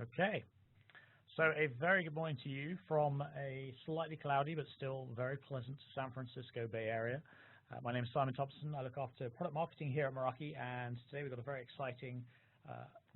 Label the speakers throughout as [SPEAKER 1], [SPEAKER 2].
[SPEAKER 1] Okay, so a very good morning to you from a slightly cloudy but still very pleasant San Francisco Bay Area. My name is Simon Thompson. I look after product marketing here at Meraki, and today we've got a very exciting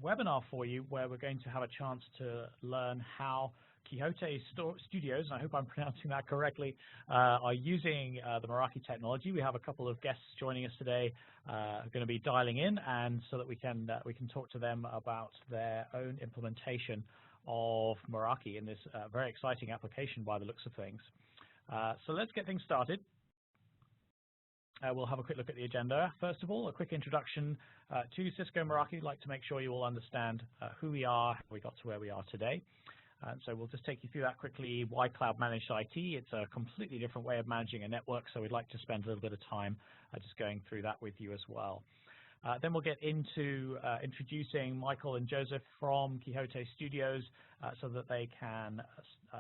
[SPEAKER 1] webinar for you where we're going to have a chance to learn how Quixote Studios, and I hope I'm pronouncing that correctly, are using the Meraki technology. We have a couple of guests joining us today who are going to be dialing in, and so that we can talk to them about their own implementation of Meraki in this very exciting application by the looks of things. So let's get things started. We'll have a quick look at the agenda. First of all, a quick introduction to Cisco Meraki. I'd like to make sure you all understand who we are, how we got to where we are today. So we'll just take you through that quickly. Why cloud managed IT? It's a completely different way of managing a network, so we'd like to spend a little bit of time just going through that with you as well. Then we'll get into introducing Michael and Joseph from Quixote Studios so that they can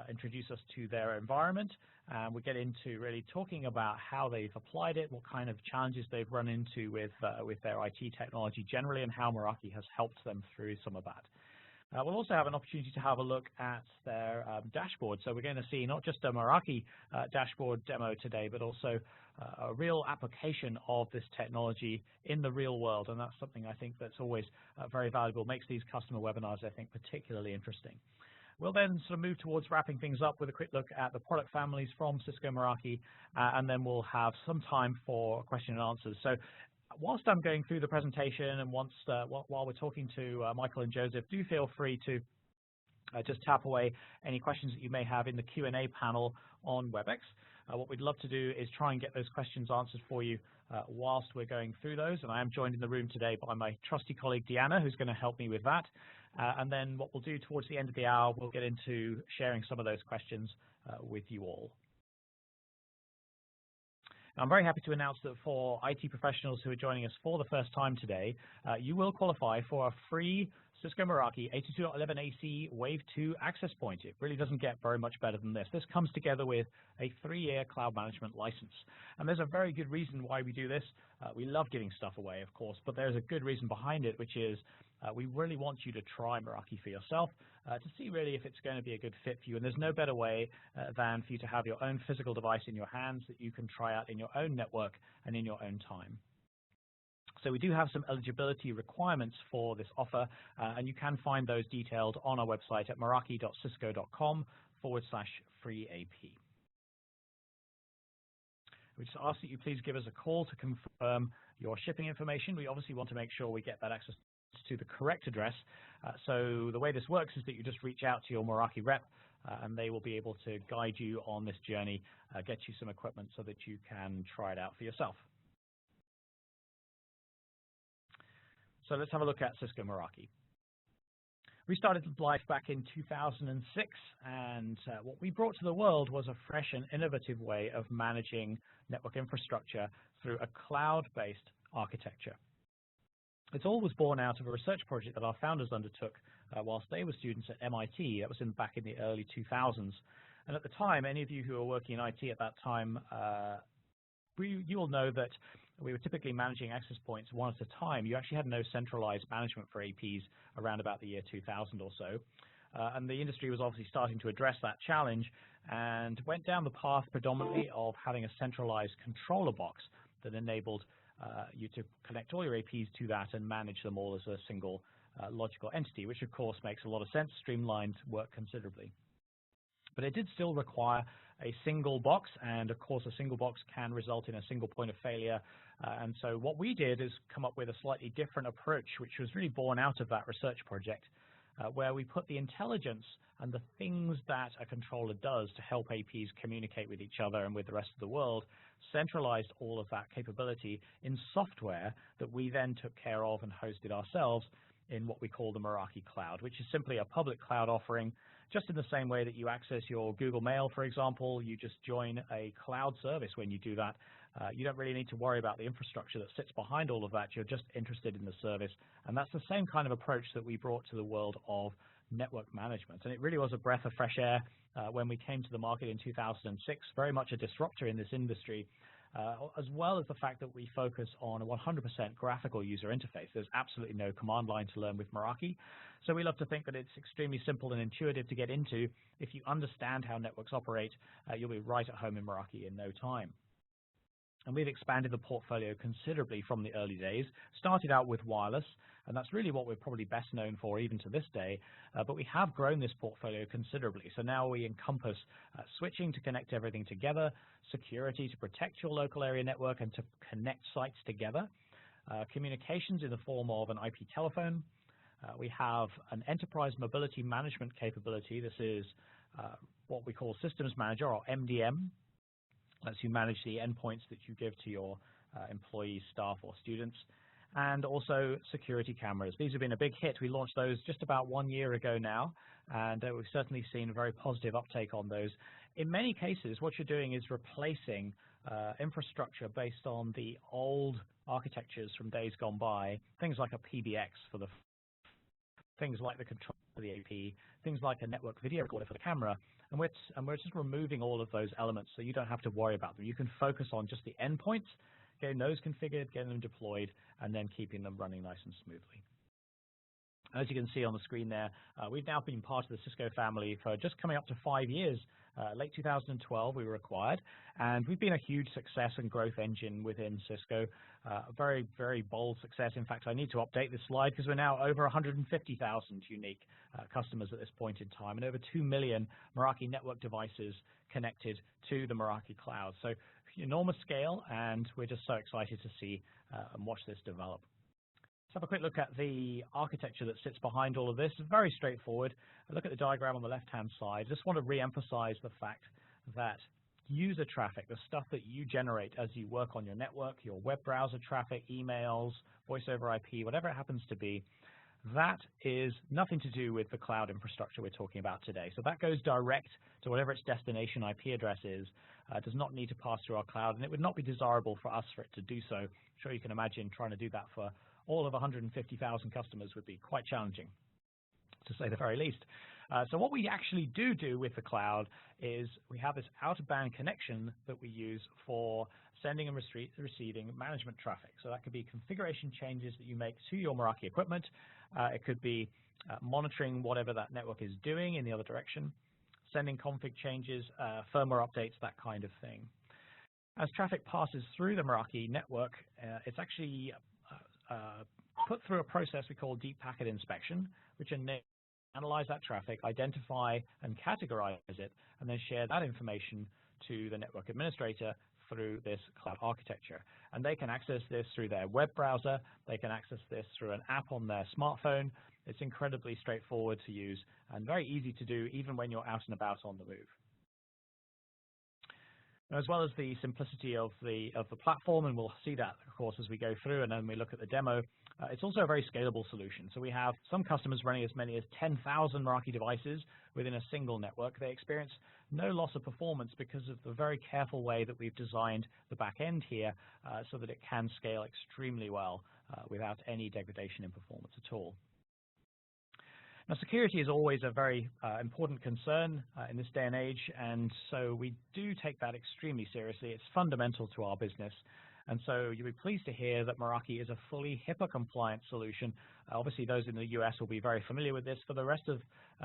[SPEAKER 1] introduce us to their environment. We'll get into really talking about how they've applied it, what kind of challenges they've run into with their IT technology generally, and how Meraki has helped them through some of that. We'll also have an opportunity to have a look at their dashboard. So we're going to see not just a Meraki dashboard demo today, but also a real application of this technology in the real world. And that's something I think that's always very valuable, makes these customer webinars, I think, particularly interesting. We'll then sort of move towards wrapping things up with a quick look at the product families from Cisco Meraki, and then we'll have some time for question and answers. So whilst I'm going through the presentation and while we're talking to Michael and Joseph, do feel free to just tap away any questions that you may have in the Q&A panel on WebEx. What we'd love to do is try and get those questions answered for you whilst we're going through those. And I am joined in the room today by my trusty colleague, Deanna, who's going to help me with that. And then what we'll do towards the end of the hour, we'll get into sharing some of those questions with you all. I'm very happy to announce that for IT professionals who are joining us for the first time today, you will qualify for a free Cisco Meraki 82.11ac Wave 2 access point. It really doesn't get very much better than this. This comes together with a 3-year cloud management license. And there's a very good reason why we do this. We love giving stuff away, of course, but there's a good reason behind it, which is we really want you to try Meraki for yourself to see really if it's going to be a good fit for you. And there's no better way than for you to have your own physical device in your hands that you can try out in your own network and in your own time. So we do have some eligibility requirements for this offer, and you can find those detailed on our website at meraki.cisco.com/free-AP. We just ask that you please give us a call to confirm your shipping information. We obviously want to make sure we get that access to the correct address. So the way this works is that you just reach out to your Meraki rep, and they will be able to guide you on this journey, get you some equipment so that you can try it out for yourself. So let's have a look at Cisco Meraki. We started life back in 2006, and what we brought to the world was a fresh and innovative way of managing network infrastructure through a cloud-based architecture. It all was born out of a research project that our founders undertook whilst they were students at MIT. That was back in the early 2000s. And at the time, any of you who were working in IT at that time, you all know that we were typically managing access points one at a time. You actually had no centralized management for APs around about the year 2000 or so. And the industry was obviously starting to address that challenge and went down the path predominantly of having a centralized controller box that enabled you to connect all your APs to that and manage them all as a single logical entity, which of course makes a lot of sense, streamlined work considerably. But it did still require a single box, and of course a single box can result in a single point of failure. And so what we did is come up with a slightly different approach, which was really born out of that research project, where we put the intelligence and the things that a controller does to help APs communicate with each other and with the rest of the world, centralized all of that capability in software that we then took care of and hosted ourselves in what we call the Meraki Cloud, which is simply a public cloud offering. Just in the same way that you access your Google Mail, for example, you just join a cloud service when you do that. You don't really need to worry about the infrastructure that sits behind all of that. You're just interested in the service. And that's the same kind of approach that we brought to the world of network management. And it really was a breath of fresh air when we came to the market in 2006, very much a disruptor in this industry. as well as the fact that we focus on a 100% graphical user interface. There's absolutely no command line to learn with Meraki. So we love to think that it's extremely simple and intuitive to get into. If you understand how networks operate, you'll be right at home in Meraki in no time. And we've expanded the portfolio considerably from the early days. Started out with wireless, and that's really what we're probably best known for even to this day, but we have grown this portfolio considerably. So now we encompass switching to connect everything together, security to protect your local area network and to connect sites together, communications in the form of an IP telephone. We have an enterprise mobility management capability. This is what we call Systems Manager, or MDM. Lets you manage the endpoints that you give to your employees, staff, or students, and also security cameras. These have been a big hit. We launched those just about 1 year ago now, and we've certainly seen a very positive uptake on those. In many cases, what you're doing is replacing infrastructure based on the old architectures from days gone by, things like a PBX for the things like the control for the AP, things like a network video recorder for the camera, and we're just removing all of those elements so you don't have to worry about them. You can focus on just the endpoints, getting those configured, getting them deployed, and then keeping them running nice and smoothly. As you can see on the screen there, we've now been part of the Cisco family for just coming up to 5 years. Late 2012, we were acquired, and we've been a huge success and growth engine within Cisco. Very, very bold success. In fact, I need to update this slide because we're now over 150,000 unique customers at this point in time, and over 2 million Meraki network devices connected to the Meraki cloud. So enormous scale, and we're just so excited to see and watch this develop. Let's have a quick look at the architecture that sits behind all of this. It's very straightforward. Look at the diagram on the left-hand side. Just want to re-emphasize the fact that user traffic, the stuff that you generate as you work on your network, your web browser traffic, emails, voice over IP, whatever it happens to be, that is nothing to do with the cloud infrastructure we're talking about today. So that goes direct to whatever its destination IP address is, does not need to pass through our cloud, and it would not be desirable for us for it to do so. I'm sure you can imagine trying to do that for all of 150,000 customers would be quite challenging, to say the very least. So what we actually do with the cloud is we have this out-of-band connection that we use for sending and receiving management traffic. So that could be configuration changes that you make to your Meraki equipment. It could be monitoring whatever that network is doing in the other direction, sending config changes, firmware updates, that kind of thing. As traffic passes through the Meraki network, it's actually put through a process we call deep packet inspection, which analyze that traffic, identify and categorize it, and then share that information to the network administrator through this cloud architecture. And they can access this through their web browser. They can access this through an app on their smartphone. It's incredibly straightforward to use and very easy to do even when you're out and about on the move. As well as the simplicity of the platform, and we'll see that, of course, as we go through and then we look at the demo, it's also a very scalable solution. So we have some customers running as many as 10,000 Meraki devices within a single network. They experience no loss of performance because of the very careful way that we've designed the back end here so that it can scale extremely well without any degradation in performance at all. Now, security is always a very important concern in this day and age, and so we do take that extremely seriously. It's fundamental to our business, and so you'll be pleased to hear that Meraki is a fully HIPAA-compliant solution. Obviously, those in the US will be very familiar with this. For the rest of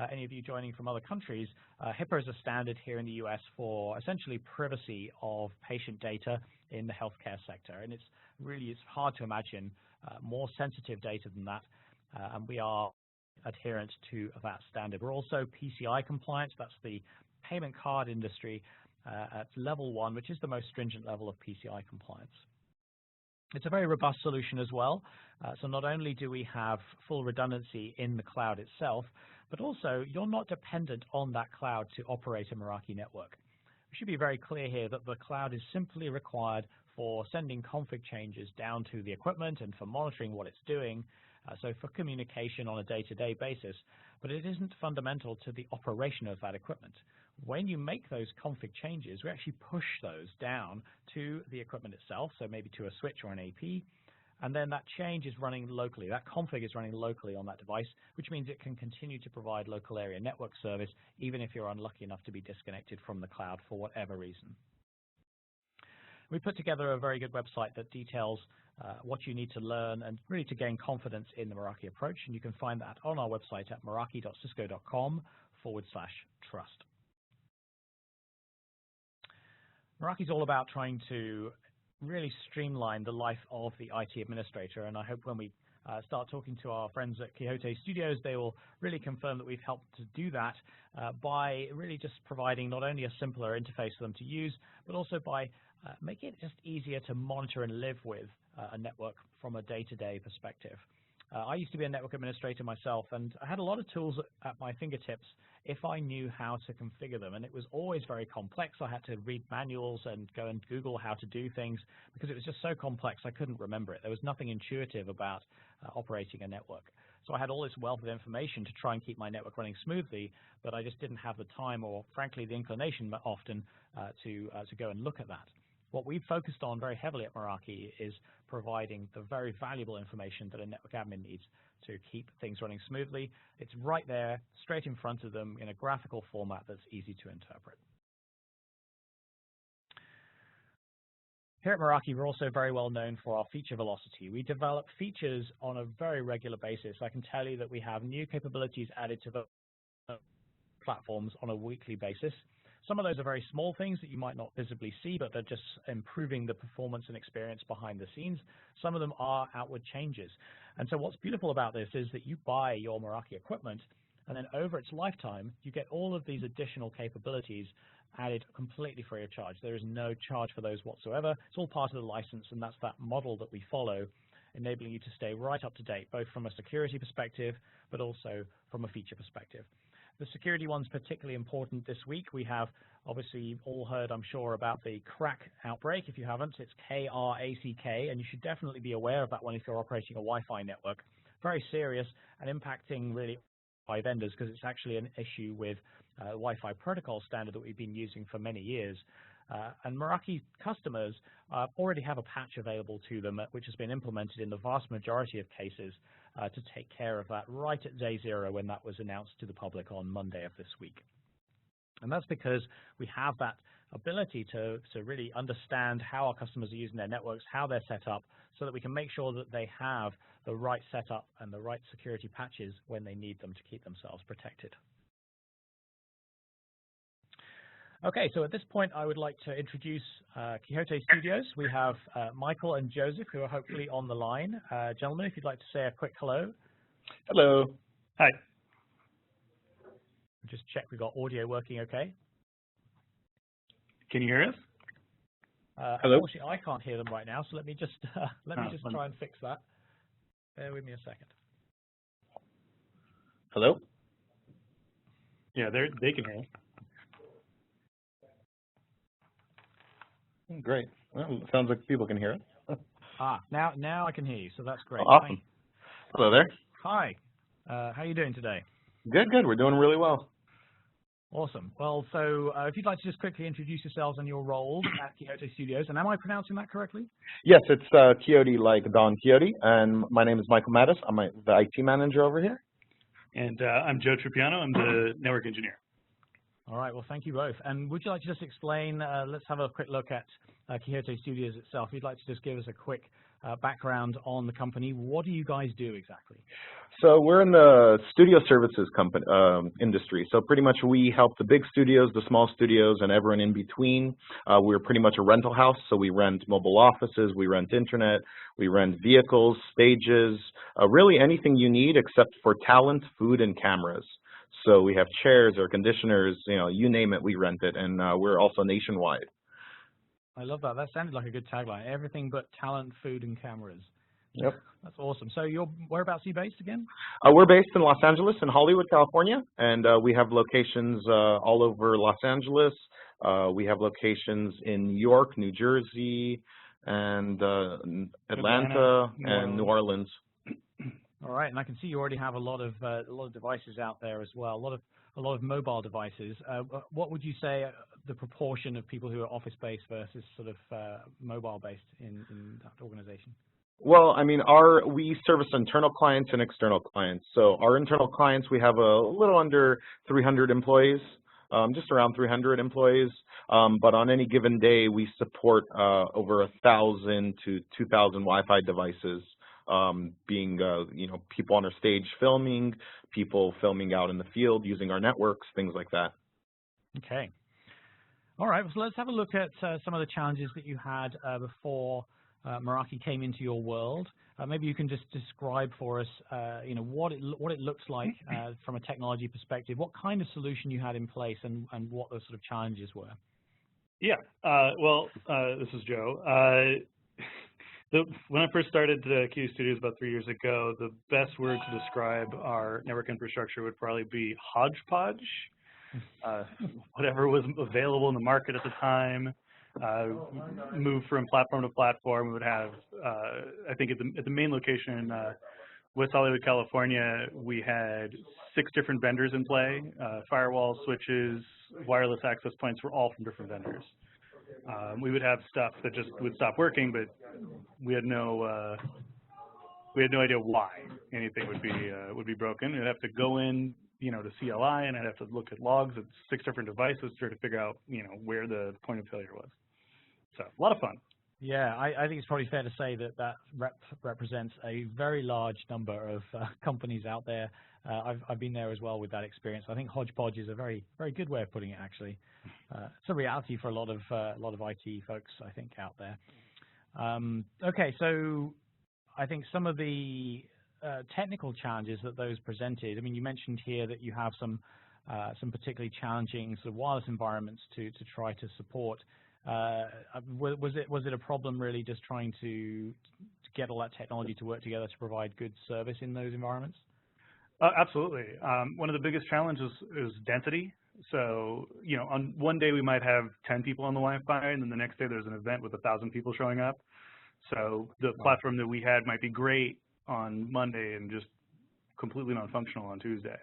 [SPEAKER 1] any of you joining from other countries, HIPAA is a standard here in the US for essentially privacy of patient data in the healthcare sector, and it's hard to imagine more sensitive data than that, and we are adherent to that standard. We're also PCI compliant. That's the payment card industry at level 1, which is the most stringent level of PCI compliance. It's a very robust solution as well. So not only do we have full redundancy in the cloud itself, but also you're not dependent on that cloud to operate a Meraki network. We should be very clear here that the cloud is simply required for sending config changes down to the equipment and for monitoring what it's doing, so for communication on a day-to-day basis, but it isn't fundamental to the operation of that equipment. When you make those config changes, we actually push those down to the equipment itself, so maybe to a switch or an AP, and then that change is running locally. That config is running locally on that device, which means it can continue to provide local area network service, even if you're unlucky enough to be disconnected from the cloud for whatever reason. We put together a very good website that details what you need to learn and really to gain confidence in the Meraki approach. And you can find that on our website at meraki.cisco.com/trust. Meraki is all about trying to really streamline the life of the IT administrator, and I hope when we start talking to our friends at Quixote Studios, they will really confirm that we've helped to do that by really just providing not only a simpler interface for them to use, but also by making it just easier to monitor and live with a network from a day-to-day perspective. I used to be a network administrator myself, and I had a lot of tools at my fingertips if I knew how to configure them, and it was always very complex. I had to read manuals and go and Google how to do things because it was just so complex I couldn't remember it. There was nothing intuitive about operating a network. So I had all this wealth of information to try and keep my network running smoothly, but I just didn't have the time or, frankly, the inclination often to go and look at that. What we've focused on very heavily at Meraki is providing the very valuable information that a network admin needs to keep things running smoothly. It's right there, straight in front of them in a graphical format that's easy to interpret. Here at Meraki, we're also very well known for our feature velocity. We develop features on a very regular basis. I can tell you that we have new capabilities added to the platforms on a weekly basis. Some of those are very small things that you might not visibly see, but they're just improving the performance and experience behind the scenes. Some of them are outward changes. And so what's beautiful about this is that you buy your Meraki equipment, and then over its lifetime, you get all of these additional capabilities added completely free of charge. There is no charge for those whatsoever. It's all part of the license, and that's that model that we follow, enabling you to stay right up to date, both from a security perspective, but also from a feature perspective. The security one's particularly important this week. We have obviously all heard, I'm sure, about the crack outbreak. If you haven't, it's K-R-A-C-K, and you should definitely be aware of that one if you're operating a Wi-Fi network. Very serious and impacting really by vendors because it's actually an issue with Wi-Fi protocol standard that we've been using for many years. And Meraki customers already have a patch available to them, which has been implemented in the vast majority of cases to take care of that right at day zero when that was announced to the public on Monday of this week. And that's because we have that ability to really understand how our customers are using their networks, how they're set up, so that we can make sure that they have the right setup and the right security patches when they need them to keep themselves protected. Okay, so at this point, I would like to introduce Quixote Studios. We have Michael and Joseph, who are hopefully on the line. Gentlemen, if you'd like to say a quick hello.
[SPEAKER 2] Hello. Hi.
[SPEAKER 1] Just check we've got audio working okay.
[SPEAKER 2] Can you hear us?
[SPEAKER 1] Hello. Unfortunately, I can't hear them right now, so let me just try and fix that. Bear with me a second.
[SPEAKER 2] Hello. Yeah, they can hear us. Great. Well, it sounds like people can hear us.
[SPEAKER 1] Now I can hear you, so that's great.
[SPEAKER 2] Awesome. Hello there.
[SPEAKER 1] Hi. How are you doing today?
[SPEAKER 2] Good. We're doing really well.
[SPEAKER 1] Awesome. Well, so if you'd like to just quickly introduce yourselves and your roles at Quixote Studios, and am I pronouncing that correctly?
[SPEAKER 2] Yes, it's Quixote like Don Quixote, and my name is Michael Matus. I'm the IT manager over here.
[SPEAKER 3] And I'm Joe Trupiano. I'm the network engineer.
[SPEAKER 1] All right, well, thank you both. And would you like to just explain, let's have a quick look at Quixote Studios itself. If you'd like to just give us a quick background on the company. What do you guys do exactly?
[SPEAKER 2] So we're in the studio services company industry. So pretty much we help the big studios, the small studios, and everyone in between. We're pretty much a rental house. So we rent mobile offices, we rent internet, we rent vehicles, stages, really anything you need except for talent, food, and cameras. So we have chairs, air conditioners, you name it, we rent it, and we're also nationwide.
[SPEAKER 1] I love that. That sounded like a good tagline. Everything but talent, food, and cameras.
[SPEAKER 2] Yep.
[SPEAKER 1] That's awesome. So whereabouts are you based again?
[SPEAKER 2] We're based in Los Angeles and Hollywood, California, and we have locations all over Los Angeles. We have locations in New York, New Jersey, and Atlanta, and New Orleans.
[SPEAKER 1] All right, and I can see you already have a lot of devices out there as well, a lot of mobile devices. What would you say the proportion of people who are office-based versus sort of mobile-based in that organization?
[SPEAKER 2] Well, I mean, we service internal clients and external clients. So our internal clients, we have a little under 300 employees. just around 300 employees. But on any given day, we support over 1,000 to 2,000 Wi-Fi devices, being people on our stage filming, people filming out in the field using our networks, things like that.
[SPEAKER 1] Okay. All right, so let's have a look at some of the challenges that you had before Meraki came into your world. Maybe you can just describe for us, what it looks like from a technology perspective, what kind of solution you had in place, and what those sort of challenges were.
[SPEAKER 3] Yeah. This is Joe. When I first started Quixote Studios about 3 years ago, the best word to describe our network infrastructure would probably be hodgepodge. Whatever was available in the market at the time. Move from platform to platform. We would have, I think at the main location in West Hollywood, California, we had 6 different vendors in play. Firewall, switches, wireless access points were all from different vendors. We would have stuff that just would stop working, but we had no idea why anything would be broken. We'd have to go in, to CLI, and I'd have to look at logs at 6 different devices to try to figure out, where the point of failure was. So a lot of fun.
[SPEAKER 1] Yeah, I think it's probably fair to say that represents a very large number of companies out there. I've been there as well with that experience. I think hodgepodge is a very, very good way of putting it, actually. It's a reality for a lot of IT folks, I think, out there. Okay, so I think some of the technical challenges that those presented. I mean, you mentioned here that you have some particularly challenging sort of wireless environments to try to support. Was it a problem really just trying to get all that technology to work together to provide good service in those environments?
[SPEAKER 3] Absolutely. One of the biggest challenges is density. So, on one day we might have 10 people on the Wi-Fi, and then the next day there's an event with 1,000 people showing up. So the platform that we had might be great on Monday and just completely non-functional on Tuesday.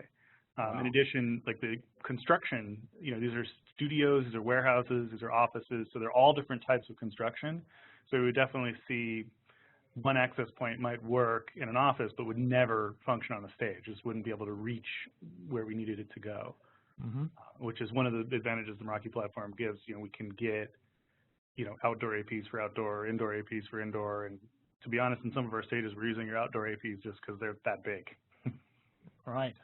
[SPEAKER 3] Wow. In addition, like the construction, these are studios, these are warehouses, these are offices, so they're all different types of construction. So we would definitely see one access point might work in an office, but would never function on a stage. Just wouldn't be able to reach where we needed it to go, which is one of the advantages the Meraki platform gives. We can get, outdoor APs for outdoor, indoor APs for indoor, and to be honest, in some of our stages, we're using your outdoor APs just because they're that big.
[SPEAKER 1] Right,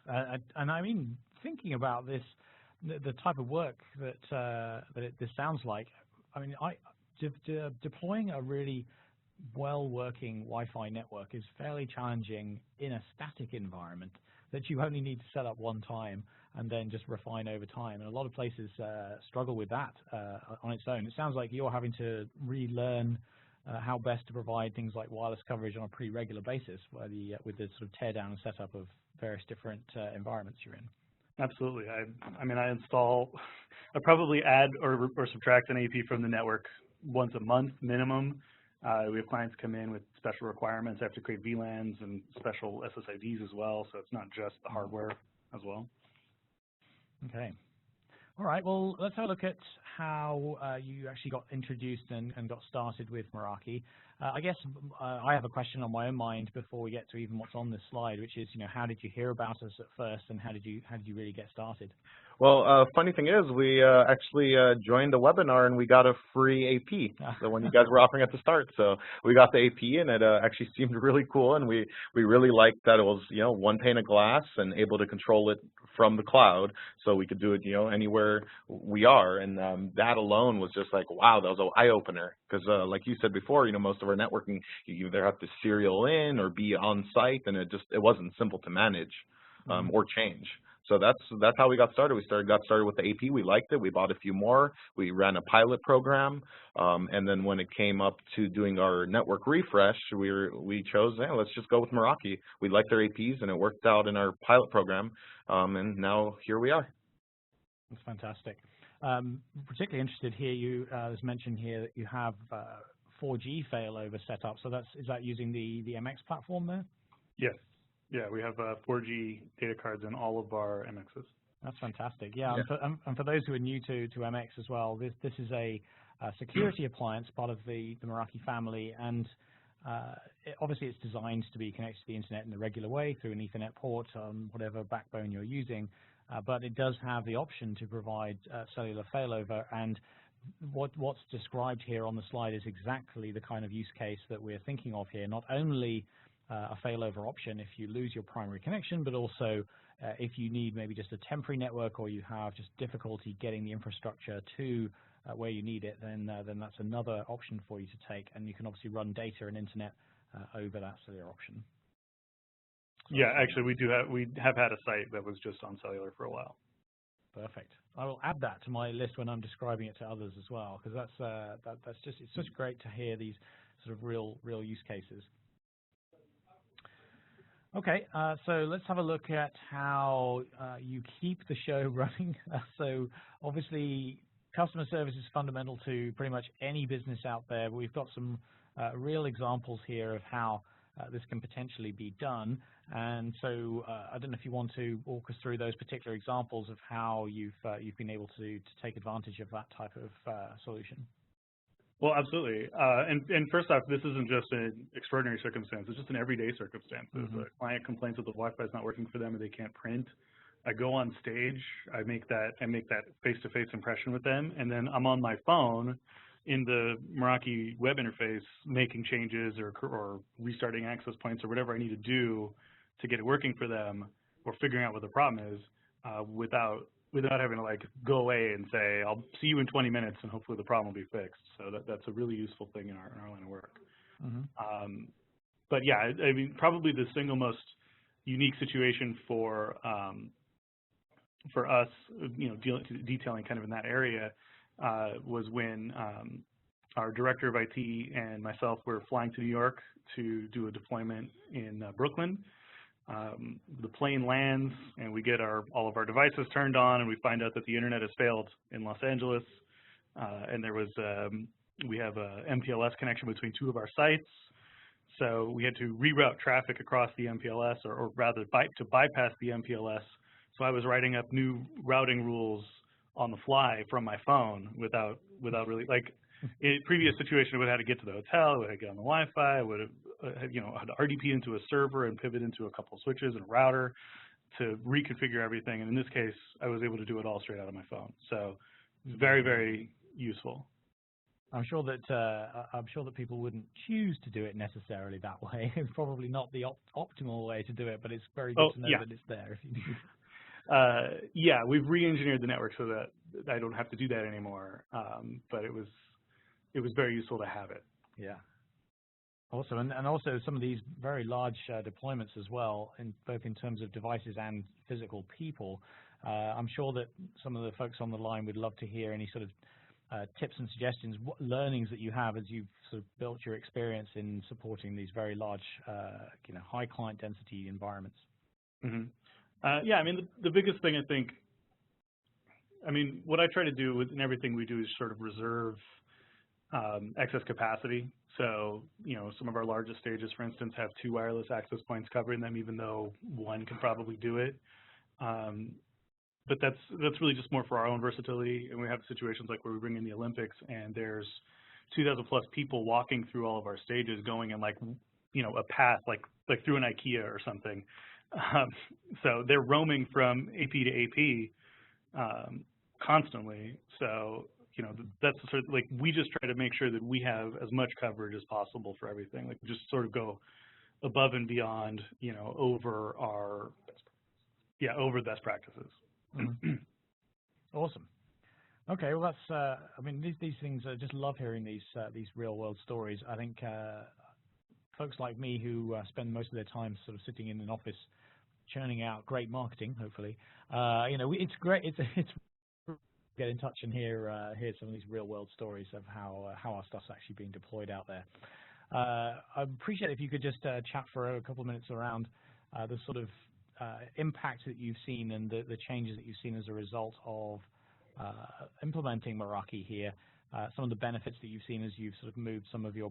[SPEAKER 1] and I mean, thinking about this, the type of work that this sounds like. I mean, deploying a really well-working Wi-Fi network is fairly challenging in a static environment that you only need to set up one time and then just refine over time. And a lot of places struggle with that on its own. It sounds like you're having to relearn how best to provide things like wireless coverage on a pretty regular basis with the sort of teardown and setup of various different environments you're in.
[SPEAKER 3] Absolutely. I probably add or subtract an AP from the network once a month minimum. We have clients come in with special requirements. I have to create VLANs and special SSIDs as well, so it's not just the hardware as well.
[SPEAKER 1] Okay. All right, well, let's have a look at how you actually got introduced and got started with Meraki. I guess I have a question on my own mind before we get to even what's on this slide, which is, how did you hear about us at first, and how did you really get started?
[SPEAKER 2] Well, funny thing is, we actually joined the webinar and we got a free AP. So when you guys were offering at the start, so we got the AP and it actually seemed really cool, and we really liked that it was one pane of glass and able to control it from the cloud, so we could do it anywhere we are, and that alone was just like, wow, that was an eye opener, because like you said before, most of our networking, you either have to serial in or be on site, and it wasn't simple to manage or change. So that's how we got started. We got started with the AP. We liked it. We bought a few more. We ran a pilot program, and then when it came up to doing our network refresh, we chose, let's just go with Meraki. We liked their APs, and it worked out in our pilot program, and now here we are.
[SPEAKER 1] That's fantastic. Particularly interested here. There's mentioned here that you have 4G failover set up. So is that using the MX platform there? Yes.
[SPEAKER 3] Yeah, we have 4G data cards in all of our MXs.
[SPEAKER 1] That's fantastic. Yeah, and for those who are new to MX as well, this is a security appliance, part of the Meraki family, and obviously it's designed to be connected to the internet in the regular way through an Ethernet port on whatever backbone you're using. but it does have the option to provide cellular failover, and what's described here on the slide is exactly the kind of use case that we're thinking of here. Not only a failover option if you lose your primary connection, but also if you need maybe just a temporary network, or you have just difficulty getting the infrastructure to where you need it, then that's another option for you to take, and you can obviously run data and internet over that cellular option.
[SPEAKER 3] Yeah, actually, we have had a site that was just on cellular for a while.
[SPEAKER 1] Perfect. I will add that to my list when I'm describing it to others as well, because it's just great to hear these sort of real use cases. Okay, so let's have a look at how you keep the show running. So obviously, customer service is fundamental to pretty much any business out there. We've got some real examples here of how this can potentially be done. And so I don't know if you want to walk us through those particular examples of how you've been able to take advantage of that type of solution.
[SPEAKER 3] Well, absolutely. And first off, this isn't just an extraordinary circumstance. It's just an everyday circumstance.
[SPEAKER 1] Mm-hmm.
[SPEAKER 3] A client complains that the Wi-Fi is not working for them and they can't print. I go on stage, I make that face-to-face impression with them, and then I'm on my phone in the Meraki web interface making changes or restarting access points or whatever I need to do to get it working for them, or figuring out what the problem is without having to like go away and say, I'll see you in 20 minutes and hopefully the problem will be fixed. So that's a really useful thing in our line of work. Mm-hmm. But yeah, I mean, probably the single most unique situation for us, detailing kind of in that area, was when our director of IT and myself were flying to New York to do a deployment in Brooklyn. The plane lands and we get all of our devices turned on, and we find out that the internet has failed in Los Angeles, and we have a MPLS connection between two of our sites. So we had to reroute traffic across the MPLS, or rather to bypass the MPLS. So I was writing up new routing rules on the fly from my phone without really, like, in a previous situation, I would have had to get to the hotel, I would have get on the Wi-Fi, I would have, had to RDP into a server and pivot into a couple of switches and a router to reconfigure everything. And in this case, I was able to do it all straight out of my phone. So very, very useful.
[SPEAKER 1] I'm sure that people wouldn't choose to do it necessarily that way. It's probably not the optimal way to do it, but it's very good to know that it's there if you need.
[SPEAKER 3] Yeah, we've re-engineered the network so that I don't have to do that anymore. But it was very useful to have it.
[SPEAKER 1] Yeah. Awesome, and also some of these very large deployments as well, both in terms of devices and physical people. I'm sure that some of the folks on the line would love to hear any sort of tips and suggestions, what learnings that you have as you've sort of built your experience in supporting these very large, high client density environments.
[SPEAKER 3] Mm-hmm. Yeah, I mean, the biggest thing what I try to do in everything we do is sort of reserve excess capacity. So, some of our largest stages, for instance, have 2 wireless access points covering them, even though one can probably do it. But that's really just more for our own versatility. And we have situations like where we bring in the Olympics and there's 2,000 plus people walking through all of our stages, going in a path like through an IKEA or something. So they're roaming from AP to AP constantly. So that's the sort of, we just try to make sure that we have as much coverage as possible for everything. Just sort of go above and beyond, over best practices.
[SPEAKER 1] Mm-hmm. Awesome. Okay, well that's these things, I just love hearing these real world stories. I think folks like me who spend most of their time sort of sitting in an office churning out great marketing, hopefully, it's great. It's get in touch and hear some of these real world stories of how our stuff's actually being deployed out there. I appreciate if you could just chat for a couple of minutes around the sort of impact that you've seen and the changes that you've seen as a result of implementing Meraki here, some of the benefits that you've seen as you've sort of moved some of your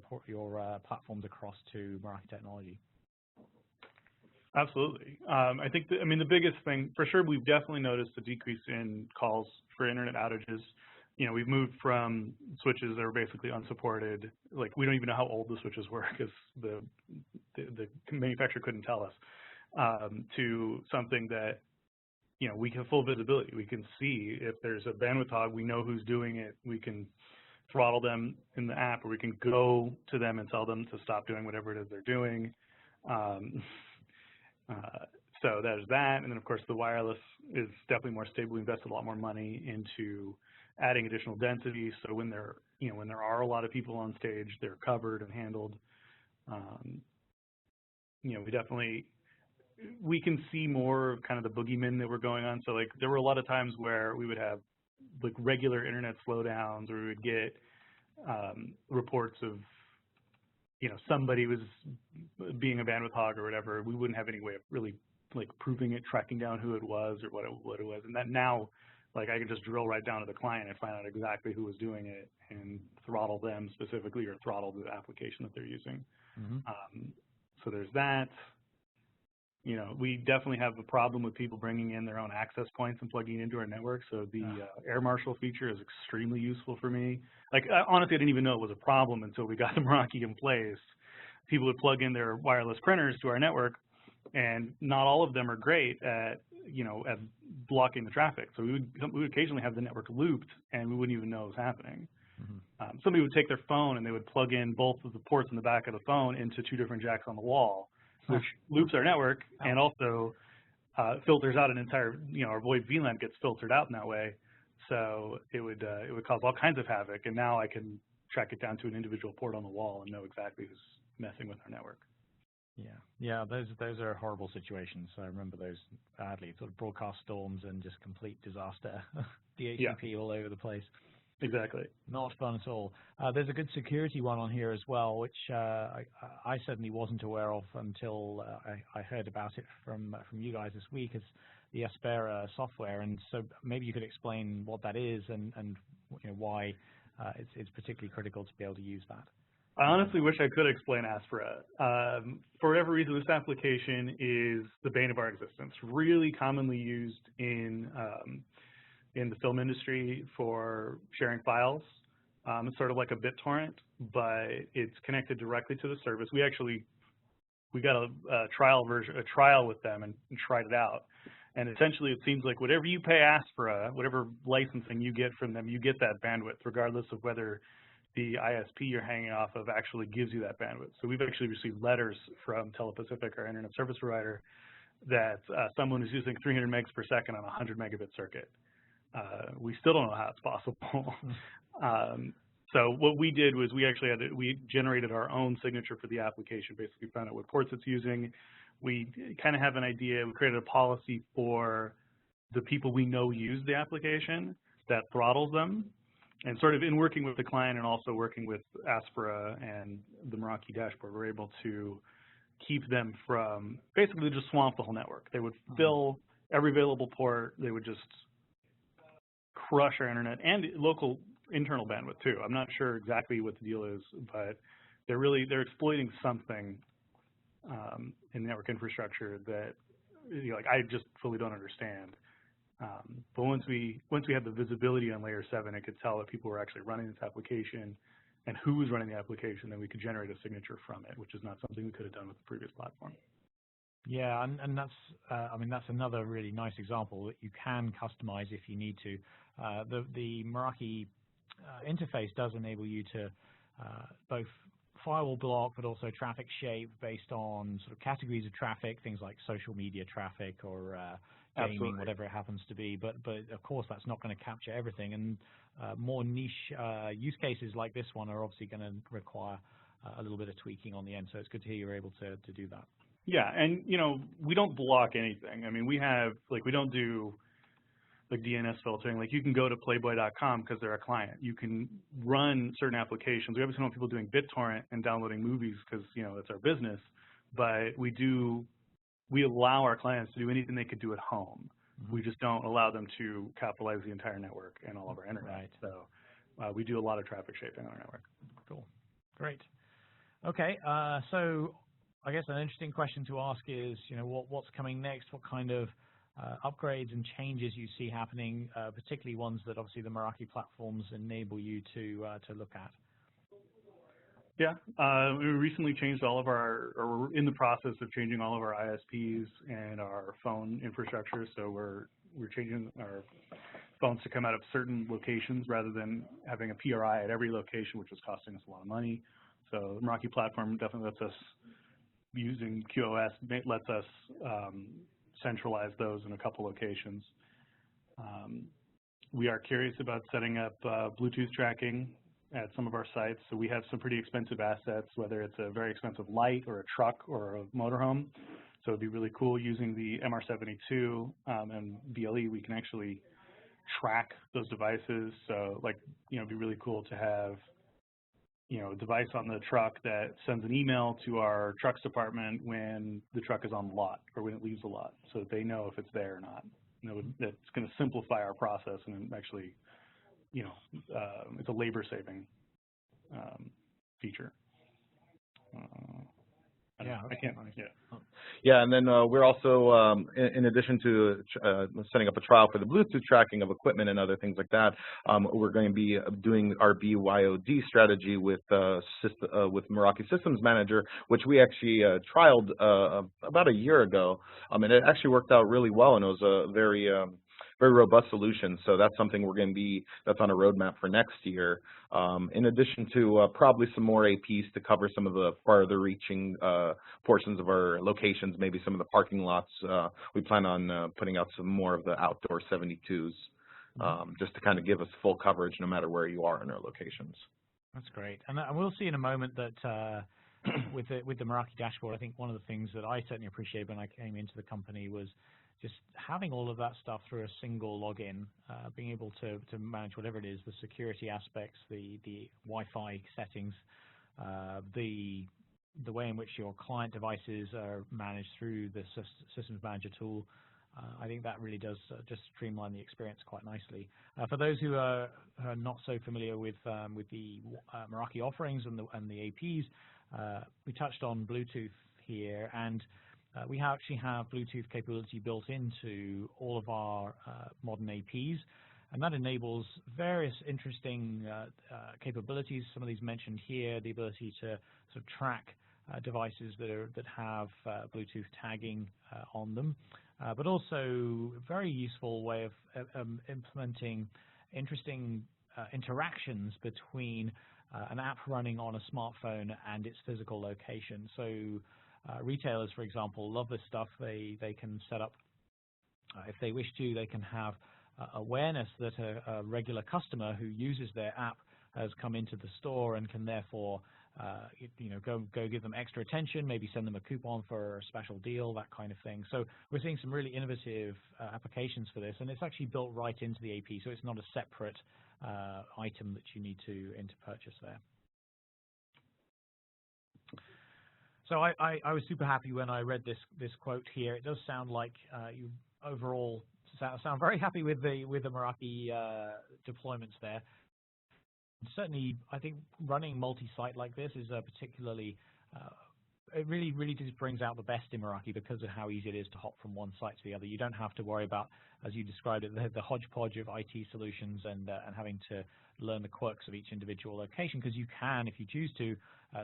[SPEAKER 1] platforms across to Meraki technology.
[SPEAKER 3] Absolutely. I think, the biggest thing, for sure, we've definitely noticed a decrease in calls for internet outages. We've moved from switches that are basically unsupported, like we don't even know how old the switches were because the manufacturer couldn't tell us, to something that you know, we have full visibility. We can see if there's a bandwidth hog, we know who's doing it. We can throttle them in the app, or we can go to them and tell them to stop doing whatever it is they're doing. So there's that, and then of course the wireless is definitely more stable. We invested a lot more money into adding additional density, so when there, you know, when there are a lot of people on stage, they're covered and handled. You know, we can see more of kind of the boogeymen that were going on. So like there were a lot of times where we would have like regular internet slowdowns, or we would get reports of, you know, somebody was being a bandwidth hog or whatever. We wouldn't have any way of really like proving it, tracking down who it was or what it was. And that now, like, I can just drill right down to the client and find out exactly who was doing it and throttle them specifically, or throttle the application that they're using. So there's that. You know, we definitely have a problem with people bringing in their own access points and plugging it into our network. So the air marshal feature is extremely useful for me. Like, honestly, I didn't even know it was a problem until we got the Meraki in place. People would plug in their wireless printers to our network, and not all of them are great at, you know, at blocking the traffic. So we would occasionally have the network looped, and we wouldn't even know it was happening. Somebody would take their phone and they would plug in both of the ports in the back of the phone into 2 different jacks on the wall, which loops our network and also filters out an entire, you know, our VoIP VLAN gets filtered out in that way. So it would cause all kinds of havoc. And now I can track it down to an individual port on the wall and know exactly who's messing with our network.
[SPEAKER 1] Yeah, those are horrible situations. I remember those badly, sort of broadcast storms and just complete disaster. DHCP all over the place.
[SPEAKER 3] Exactly.
[SPEAKER 1] Not fun at all. There's a good security one on here as well, which I certainly wasn't aware of until I heard about it from you guys this week, as the Aspera software. And so maybe you could explain what that is and you know, why it's particularly critical to be able to use that.
[SPEAKER 3] I honestly wish I could explain Aspera. For whatever reason, this application is the bane of our existence. Really commonly used in the film industry for sharing files. It's sort of like a BitTorrent, but it's connected directly to the service. We got a trial with them and tried it out. And essentially, it seems like whatever you pay Aspera, whatever licensing you get from them, you get that bandwidth, regardless of whether the ISP you're hanging off of actually gives you that bandwidth. So we've actually received letters from Telepacific, our internet service provider, that someone is using 300 megs per second on a 100 megabit circuit. We still don't know how it's possible. So what we did was we generated our own signature for the application, basically found out what ports it's using. We kind of have an idea. We created a policy for the people we know use the application that throttles them. And sort of in working with the client and also working with Aspera and the Meraki dashboard, we're able to keep them from basically just swamp the whole network. They would fill every available port. They would just crush our internet and local internal bandwidth too. I'm not sure exactly what the deal is, but they're exploiting something in network infrastructure that, you know, like, I just fully don't understand. But once we had the visibility on layer 7, it could tell that people were actually running this application and who was running the application, then we could generate a signature from it, which is not something we could have done with the previous platform.
[SPEAKER 1] Yeah, and that's I mean, that's another really nice example that you can customize if you need to. The Meraki interface does enable you to both firewall block, but also traffic shape based on sort of categories of traffic, things like social media traffic or gaming,
[SPEAKER 3] Absolutely.
[SPEAKER 1] whatever it happens to be. But of course, that's not going to capture everything, and more niche use cases like this one are obviously going to require a little bit of tweaking on the end. So it's good to hear you're able to do that.
[SPEAKER 3] Yeah, and you know, we don't block anything. I mean, we don't do like DNS filtering. Like, you can go to playboy.com because they're a client. You can run certain applications. We obviously don't want people doing BitTorrent and downloading movies because, you know, it's our business. But we allow our clients to do anything they could do at home. We just don't allow them to capitalize the entire network and all of our internet.
[SPEAKER 1] Right.
[SPEAKER 3] So we do a lot of traffic shaping on our network.
[SPEAKER 1] Cool. Great. Okay. So I guess an interesting question to ask is, you know, what's coming next? What kind of upgrades and changes you see happening, particularly ones that obviously the Meraki platforms enable you to look at?
[SPEAKER 3] Yeah, we recently changed all of or we're in the process of changing all of our ISPs and our phone infrastructure. So we're we're changing our phones to come out of certain locations rather than having a PRI at every location, which was costing us a lot of money. So the Meraki platform definitely lets us, using QoS, lets us centralize those in a couple locations. We are curious about setting up Bluetooth tracking at some of our sites. So we have some pretty expensive assets, whether it's a very expensive light or a truck or a motorhome. So it'd be really cool using the MR72 and BLE. We can actually track those devices. So, like, you know, it'd be really cool to have, you know, a device on the truck that sends an email to our trucks department when the truck is on the lot or when it leaves the lot, so that they know if it's there or not. You know, that's going to simplify our process and actually, you know, it's a labor-saving feature. I can't.
[SPEAKER 2] Yeah, and then we're also, in addition to setting up a trial for the Bluetooth tracking of equipment and other things like that, we're going to be doing our BYOD strategy with Meraki Systems Manager, which we actually trialed about a year ago, and it actually worked out really well, and it was a very robust solution. So that's something we're going to be, that's on a roadmap for next year. In addition to probably some more APs to cover some of the farther reaching portions of our locations, maybe some of the parking lots. We plan on putting out some more of the outdoor 72s, just to kind of give us full coverage no matter where you are in our locations.
[SPEAKER 1] That's great. And we'll see in a moment that with the Meraki dashboard, I think one of the things that I certainly appreciated when I came into the company was just having all of that stuff through a single login, being able to manage whatever it is, the security aspects, the Wi-Fi settings, the way in which your client devices are managed through the Systems Manager tool. I think that really does just streamline the experience quite nicely. For those who are not so familiar with the Meraki offerings and the APs, we touched on Bluetooth here, and we actually have Bluetooth capability built into all of our modern APs, and that enables various interesting capabilities. Some of these mentioned here, the ability to sort of track devices that have Bluetooth tagging on them, but also a very useful way of implementing interesting interactions between an app running on a smartphone and its physical location. So retailers, for example, love this stuff. They can set up, if they wish to, they can have awareness that a regular customer who uses their app has come into the store and can therefore go give them extra attention, maybe send them a coupon for a special deal, that kind of thing. So we're seeing some really innovative applications for this, and it's actually built right into the AP, so it's not a separate item that you need to purchase there. So I was super happy when I read this quote here. It does sound like you overall sound very happy with the Meraki deployments there. Certainly, I think running multi-site like this is particularly, it really just brings out the best in Meraki because of how easy it is to hop from one site to the other. You don't have to worry about, as you described it, the hodgepodge of IT solutions and having to learn the quirks of each individual location, because you can, if you choose to,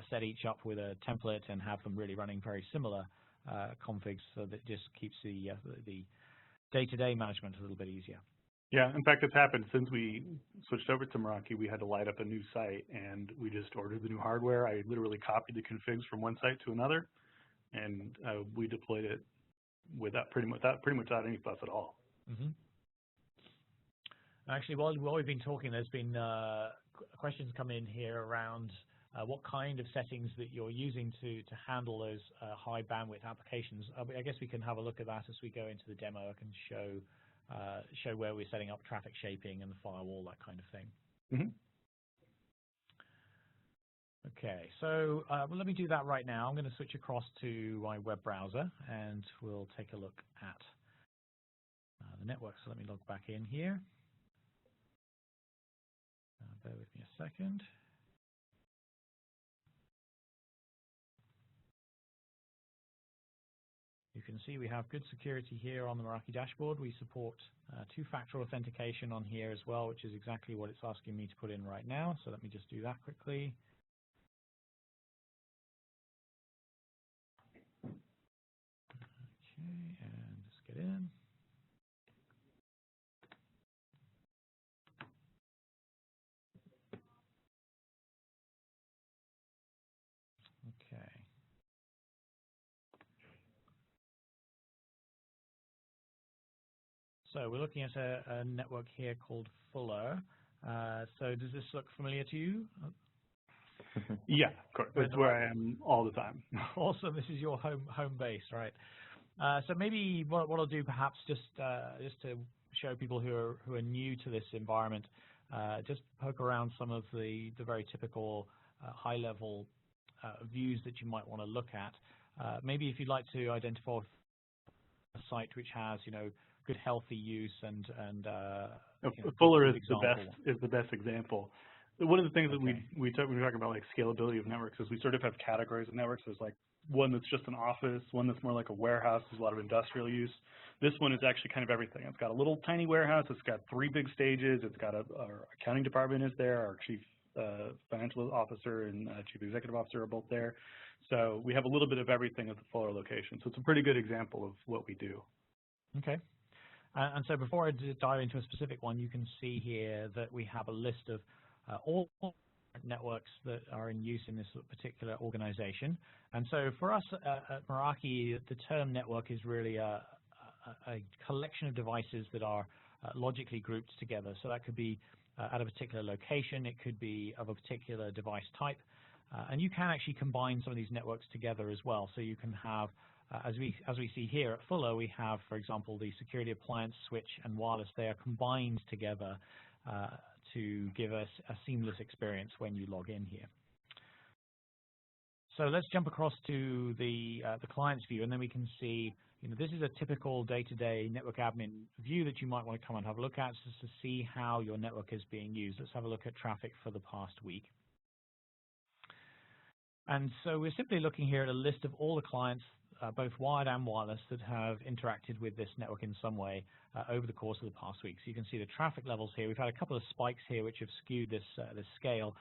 [SPEAKER 1] set each up with a template and have them really running very similar configs, so that just keeps the day-to-day management a little bit easier.
[SPEAKER 3] Yeah, in fact, it's happened since we switched over to Meraki. We had to light up a new site, and we just ordered the new hardware. I literally copied the configs from one site to another, and we deployed it without pretty much any fuss at all.
[SPEAKER 1] Mm-hmm. Actually, while we've been talking, there's been questions come in here around what kind of settings that you're using to handle those high bandwidth applications. I guess we can have a look at that as we go into the demo. I can show where we're setting up traffic shaping and the firewall, that kind of thing.
[SPEAKER 3] Mm-hmm.
[SPEAKER 1] Okay, so well, let me do that right now. I'm going to switch across to my web browser, and we'll take a look at the network. So let me log back in here. Bear with me a second. You can see we have good security here on the Meraki dashboard. We support two-factor authentication on here as well, which is exactly what it's asking me to put in right now. So let me just do that quickly. Okay, and just get in. So we're looking at a network here called Fuller. So does this look familiar to you?
[SPEAKER 3] Yeah, of course. It's where I am all the time.
[SPEAKER 1] Awesome. This is your home base, right? So maybe what I'll do, perhaps, just to show people who are new to this environment, just poke around some of the very typical high-level views that you might want to look at. Maybe if you'd like to identify a site which has, good healthy use and
[SPEAKER 3] Fuller is the best example. One of the things that we talk when we talk about like scalability of networks is we sort of have categories of networks. There's like one that's just an office, one that's more like a warehouse. There's a lot of industrial use. This one is actually kind of everything. It's got a little tiny warehouse. It's got 3 big stages. It's got our accounting department is there. Our chief financial officer and chief executive officer are both there. So we have a little bit of everything at the Fuller location. So it's a pretty good example of what we do.
[SPEAKER 1] Okay. And so before I dive into a specific one, you can see here that we have a list of all networks that are in use in this particular organization. And so for us at Meraki, the term network is really a collection of devices that are logically grouped together. So that could be at a particular location, it could be of a particular device type, and you can actually combine some of these networks together as well. So you can have, as we see here at Fuller, we have, for example, the security appliance, switch, and wireless. They are combined together to give us a seamless experience when you log in here. So let's jump across to the client's view, and then we can see, this is a typical day-to-day network admin view that you might want to come and have a look at just to see how your network is being used. Let's have a look at traffic for the past week. And so we're simply looking here at a list of all the clients, both wired and wireless, that have interacted with this network in some way over the course of the past week. So you can see the traffic levels here. We've had a couple of spikes here which have skewed this scale,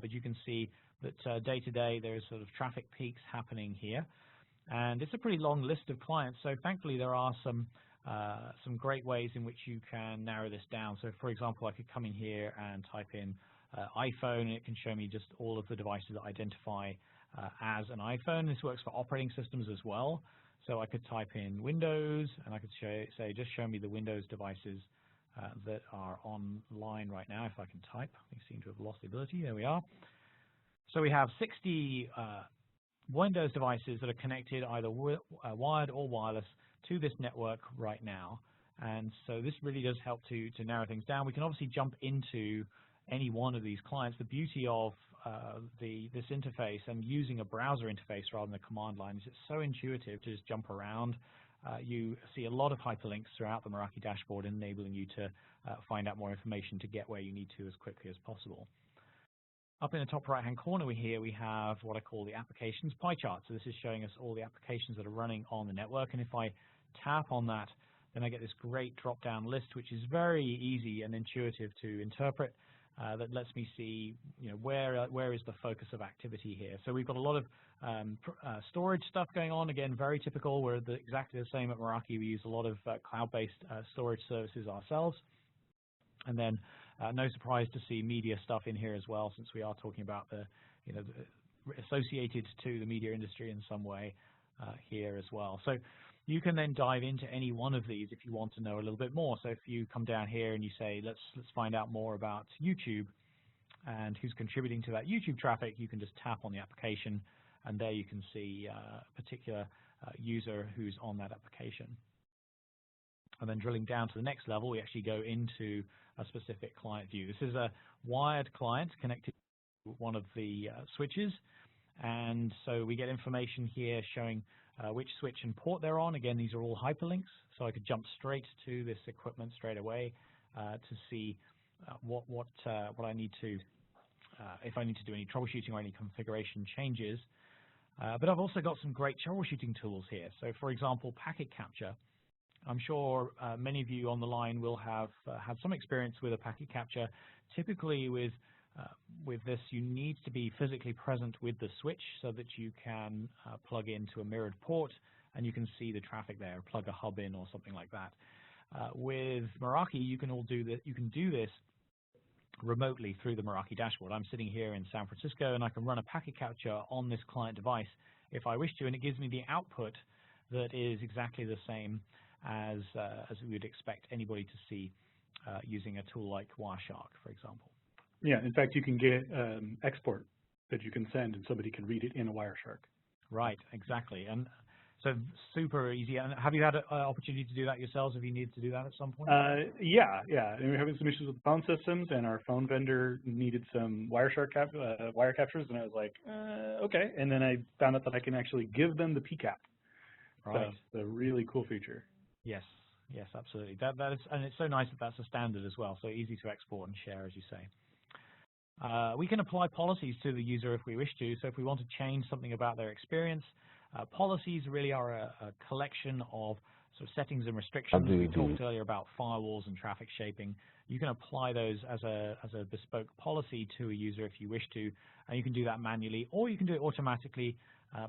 [SPEAKER 1] but you can see that day to day there's sort of traffic peaks happening here. And it's a pretty long list of clients, so thankfully there are some great ways in which you can narrow this down. So for example, I could come in here and type in iPhone, and it can show me just all of the devices that identify as an iPhone. This works for operating systems as well. So I could type in Windows, and I could say, just show me the Windows devices that are online right now, if I can type. We seem to have lost the ability. There we are. So we have 60 Windows devices that are connected either wired or wireless to this network right now. And so this really does help to narrow things down. We can obviously jump into any one of these clients. The beauty of this interface and using a browser interface rather than a command line is it's so intuitive to just jump around. You see a lot of hyperlinks throughout the Meraki dashboard, enabling you to find out more information to get where you need to as quickly as possible. Up in the top right-hand corner here, we have what I call the applications pie chart. So this is showing us all the applications that are running on the network. And if I tap on that, then I get this great drop-down list, which is very easy and intuitive to interpret. That lets me see, where is the focus of activity here. So we've got a lot of storage stuff going on. Again, very typical. We're exactly the same at Meraki. We use a lot of cloud-based storage services ourselves. And then no surprise to see media stuff in here as well, since we are talking about the associated to the media industry in some way here as well. So you can then dive into any one of these if you want to know a little bit more. So if you come down here and you say, let's find out more about YouTube and who's contributing to that YouTube traffic, you can just tap on the application, and there you can see a particular user who's on that application. And then drilling down to the next level, we actually go into a specific client view. This is a wired client connected to one of the switches. And so we get information here showing which switch and port they're on. Again, these are all hyperlinks, so I could jump straight to this equipment straight away to see what I need to, if I need to do any troubleshooting or any configuration changes. But I've also got some great troubleshooting tools here. So for example, packet capture. I'm sure many of you on the line will have had some experience with a packet capture. Typically with this, you need to be physically present with the switch so that you can plug into a mirrored port and you can see the traffic there, plug a hub in or something like that. With Meraki, you can do this remotely through the Meraki dashboard. I'm sitting here in San Francisco, and I can run a packet capture on this client device if I wish to, and it gives me the output that is exactly the same as we would expect anybody to see using a tool like Wireshark, for example.
[SPEAKER 3] Yeah, in fact, you can get export that you can send, and somebody can read it in a Wireshark.
[SPEAKER 1] Right, exactly. And so super easy. And have you had an opportunity to do that yourselves? Have you needed to do that at some point?
[SPEAKER 3] Yeah. And we're having some issues with the phone systems, and our phone vendor needed some Wireshark wire captures, and I was like, okay. And then I found out that I can actually give them the PCAP.
[SPEAKER 1] Right.
[SPEAKER 3] So it's a really cool feature.
[SPEAKER 1] Yes, absolutely. That is, and it's so nice that that's a standard as well, so easy to export and share, as you say. We can apply policies to the user if we wish to. So if we want to change something about their experience, policies really are a collection of sort of settings and restrictions. We talked earlier about firewalls and traffic shaping. You can apply those as a bespoke policy to a user if you wish to, and you can do that manually, or you can do it automatically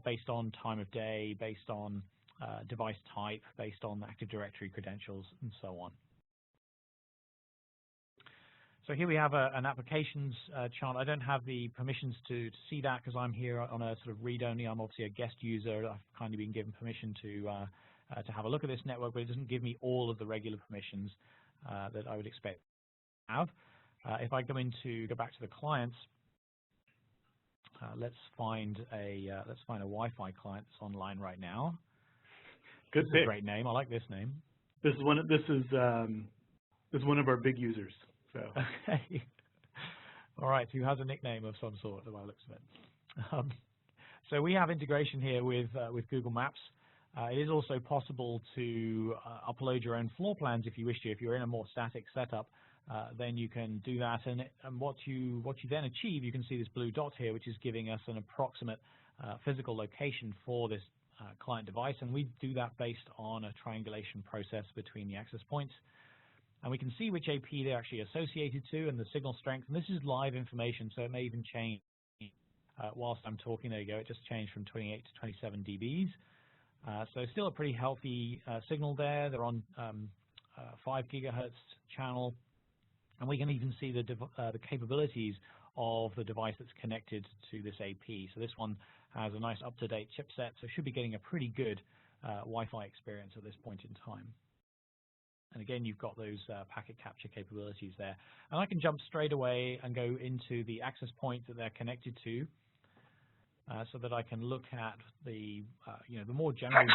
[SPEAKER 1] based on time of day, based on device type, based on Active Directory credentials, and so on. So here we have an applications chart. I don't have the permissions to see that because I'm here on a sort of read-only. I'm obviously a guest user. I've kindly been given permission to have a look at this network, but it doesn't give me all of the regular permissions that I would expect to have. If I go back to the clients, let's find a Wi-Fi client that's online right now.
[SPEAKER 3] Good
[SPEAKER 1] pick. A great name. I like this name.
[SPEAKER 3] This is one of our big users. So.
[SPEAKER 1] Okay. All right. Who has a nickname of some sort, the way it looks of it. So we have integration here with Google Maps. It is also possible to upload your own floor plans if you wish to. If you're in a more static setup, then you can do that. And what you then achieve, you can see this blue dot here, which is giving us an approximate physical location for this client device. And we do that based on a triangulation process between the access points. And we can see which AP they're actually associated to and the signal strength. And this is live information, so it may even change whilst I'm talking. There you go. It just changed from 28 to 27 dBs. So still a pretty healthy signal there. They're on 5 gigahertz channel. And we can even see the capabilities of the device that's connected to this AP. So this one has a nice up-to-date chipset, so should be getting a pretty good Wi-Fi experience at this point in time. And again, you've got those packet capture capabilities there. And I can jump straight away and go into the access point that they're connected to, so that I can look at the the more general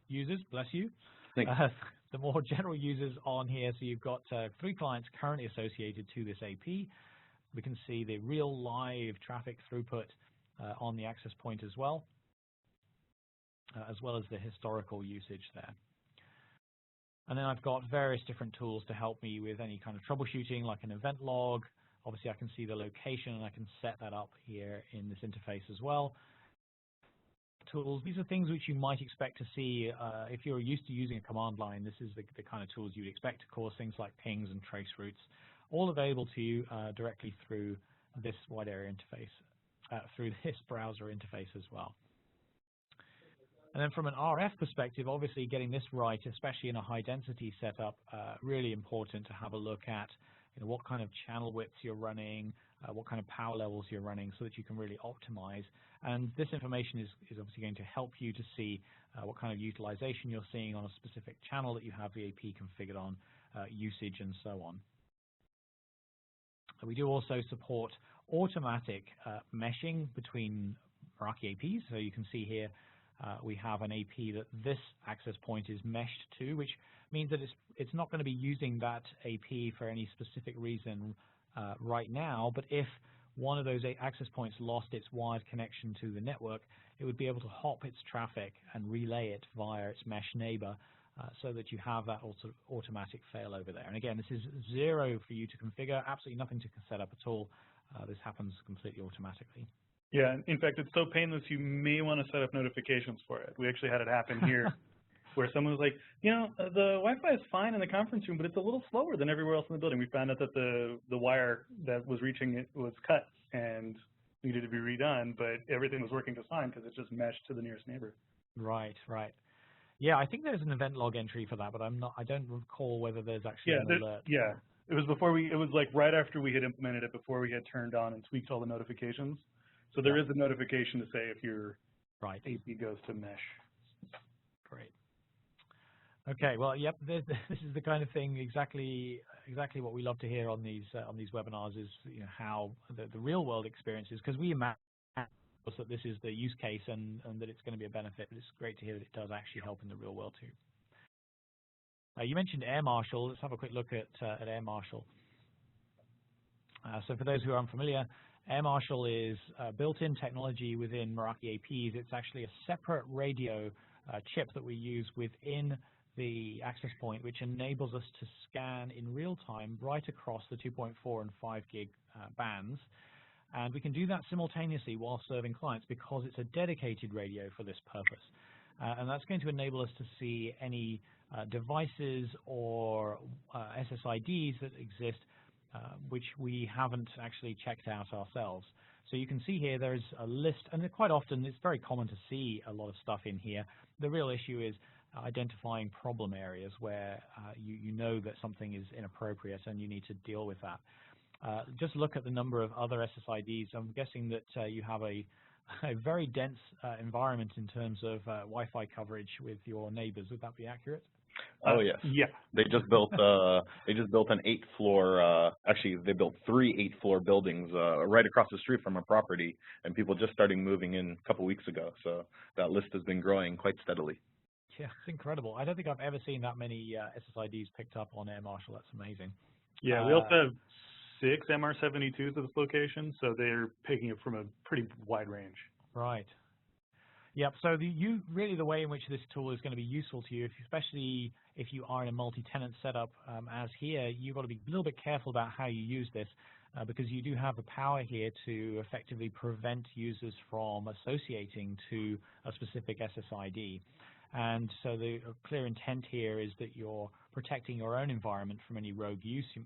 [SPEAKER 1] users. Bless you. The more general users on here. So you've got 3 clients currently associated to this AP. We can see the real live traffic throughput on the access point as well as the historical usage there. And then I've got various different tools to help me with any kind of troubleshooting, like an event log. Obviously, I can see the location, and I can set that up here in this interface as well. Tools, these are things which you might expect to see if you're used to using a command line. This is the kind of tools you'd expect. Of course, things like pings and trace routes, all available to you directly through this wide area interface, through this browser interface as well. And then from an RF perspective, obviously getting this right, especially in a high-density setup, really important to have a look at what kind of channel widths you're running, what kind of power levels you're running, so that you can really optimize. And this information is obviously going to help you to see what kind of utilization you're seeing on a specific channel that you have the AP configured on, usage, and so on. We do also support automatic meshing between Meraki APs. So you can see here we have an AP that this access point is meshed to, which means that it's not going to be using that AP for any specific reason right now, but if one of those access points lost its wired connection to the network, it would be able to hop its traffic and relay it via its mesh neighbor so that you have that automatic failover there. And again, this is 0 for you to configure, absolutely nothing to set up at all. This happens completely automatically.
[SPEAKER 3] Yeah, in fact, it's so painless, you may want to set up notifications for it. We actually had it happen here where someone was like, the Wi-Fi is fine in the conference room, but it's a little slower than everywhere else in the building. We found out that the wire that was reaching it was cut and needed to be redone, but everything was working just fine because it just meshed to the nearest neighbor.
[SPEAKER 1] Right. Yeah, I think there's an event log entry for that, but I don't recall whether there's actually an alert.
[SPEAKER 3] Yeah, it was it was like right after we had implemented it, before we had turned on and tweaked all the notifications. So there is a notification to say if your AP goes to mesh.
[SPEAKER 1] Great. Okay, well, yep, this is the kind of thing exactly what we love to hear on these webinars is how the real world experience is, because we imagine that this is the use case and that it's going to be a benefit, but it's great to hear that it does actually help in the real world too. You mentioned Air Marshal. Let's have a quick look at Air Marshal. So for those who are unfamiliar, Air Marshal is built-in technology within Meraki APs. It's actually a separate radio chip that we use within the access point, which enables us to scan in real time right across the 2.4 and 5 gig bands. And we can do that simultaneously while serving clients because it's a dedicated radio for this purpose. And that's going to enable us to see any devices or SSIDs that exist which we haven't actually checked out ourselves. So you can see here there's a list, and quite often it's very common to see a lot of stuff in here. The real issue is identifying problem areas where you know that something is inappropriate and you need to deal with that. Just look at the number of other SSIDs. I'm guessing that you have a very dense environment in terms of Wi-Fi coverage with your neighbors. Would that be accurate?
[SPEAKER 2] Oh yes.
[SPEAKER 3] Yeah.
[SPEAKER 2] They just built an 8th floor. Actually, they built 3 8th-floor buildings right across the street from our property, and people just started moving in a couple weeks ago. So that list has been growing quite steadily.
[SPEAKER 1] Yeah, it's incredible. I don't think I've ever seen that many SSIDs picked up on Air Marshal. That's amazing.
[SPEAKER 3] Yeah, we also have 6 MR72s at this location, so they're picking it from a pretty wide range.
[SPEAKER 1] Right. Yep. So really the way in which this tool is going to be useful to you, especially if you are in a multi-tenant setup as here, you've got to be a little bit careful about how you use this because you do have the power here to effectively prevent users from associating to a specific SSID. And so the clear intent here is that you're protecting your own environment from any rogue use. You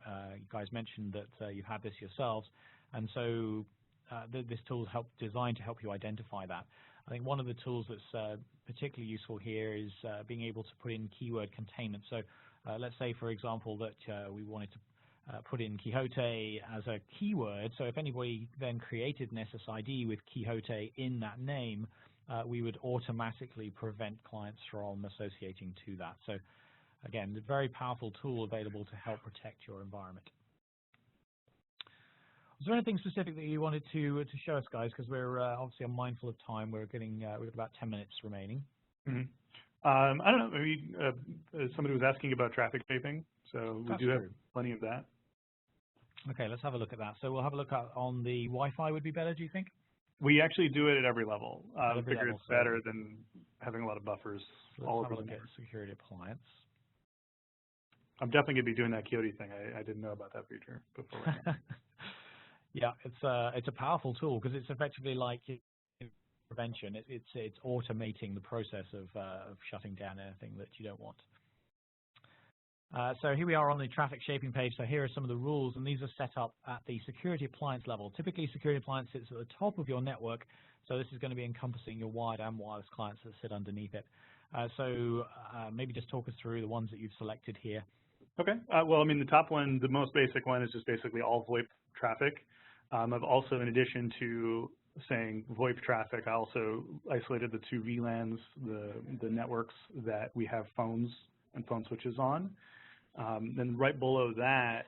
[SPEAKER 1] guys mentioned that you've had this yourselves, and so this tool is designed to help you identify that. I think one of the tools that's particularly useful here is being able to put in keyword containment. So let's say, for example, that we wanted to put in Quixote as a keyword. So if anybody then created an SSID with Quixote in that name, we would automatically prevent clients from associating to that. So again, a very powerful tool available to help protect your environment. Is there anything specific that you wanted to show us, guys? Because we're obviously mindful of time. We've got about 10 minutes remaining.
[SPEAKER 3] Mm-hmm. I don't know. Maybe somebody was asking about traffic shaping, so we do have plenty of that.
[SPEAKER 1] Okay, let's have a look at that. So we'll have a look at on the Wi-Fi would be better, do you think?
[SPEAKER 3] We actually do it at every level. I figure it's
[SPEAKER 1] so
[SPEAKER 3] better than having a lot of buffers all over the
[SPEAKER 1] network. Security appliance.
[SPEAKER 3] I'm definitely going to be doing that Quixote thing. I didn't know about that feature before.
[SPEAKER 1] Yeah, it's a powerful tool because it's effectively like prevention. It's automating the process of shutting down anything that you don't want. So here we are on the traffic shaping page. So here are some of the rules, and these are set up at the security appliance level. Typically, security appliance sits at the top of your network, so this is going to be encompassing your wired and wireless clients that sit underneath it. So maybe just talk us through the ones that you've selected here.
[SPEAKER 3] Okay. Well, I mean, the top one, the most basic one, is just basically all VoIP traffic. I've also, in addition to saying VoIP traffic, I also isolated the 2 VLANs, the networks that we have phones and phone switches on. Then right below that,